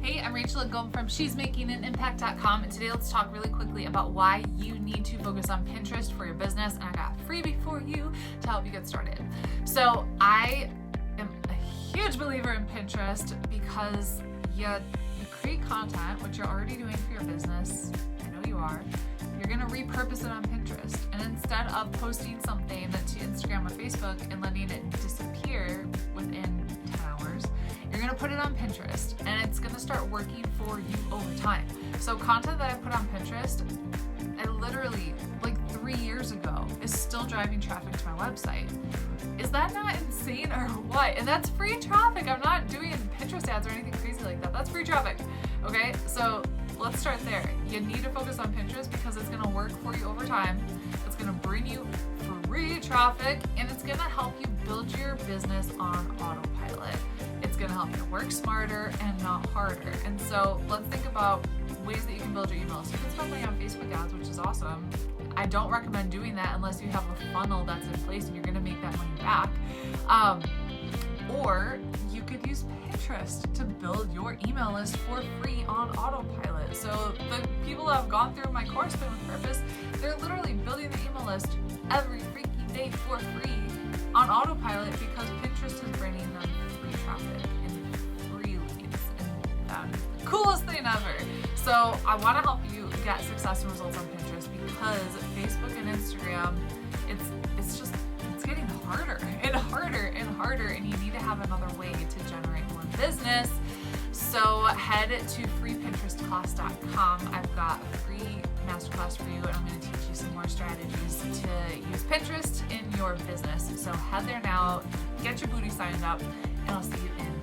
Hey, I'm Rachel and Ngom from she'smakinganimpact.com, and today let's talk really quickly about why you need to focus on Pinterest for your business, and I got a freebie for you to help you get started. So I am a huge believer in Pinterest because you create content, which you're already doing for your business. I know you are. You're going to repurpose it on Pinterest, and instead of posting something to Instagram or Facebook and letting it disappear within 10 hours, you're going to put it on Pinterest, and it's going to start working for you over time. So content that I put on Pinterest, I literally, like 3 years ago, is still driving traffic to my website. Is that not insane or what? And that's free traffic. I'm not doing Pinterest ads or anything crazy like that. That's free traffic. Okay, so let's start there. You need to focus on Pinterest because it's going to work for you over time. It's going to bring you free traffic, and it's going to help you build your business on autopilot. It's going to help you work smarter and not harder. And so let's think about ways that you can build your email list. You can spend money on Facebook ads, which is awesome. I don't recommend doing that unless you have a funnel that's in place and you're going to make that money back. Or you could use Pinterest to build your email list for free on autopilot. So the people who have gone through my course, Spin with Purpose, they're literally building the email list every freaking day for free on autopilot because Pinterest is bringing them free traffic and free leads, and the coolest thing ever. So I want to help you get success and results on Pinterest because Facebook and Instagram, it's getting harder and harder and harder, and you need to have another way to generate more business. So head to freepinterestclass.com. I've got a free masterclass for you, and I'm going to teach you some more strategies to use Pinterest in your business. So head there now, get your booty signed up, and I'll see you in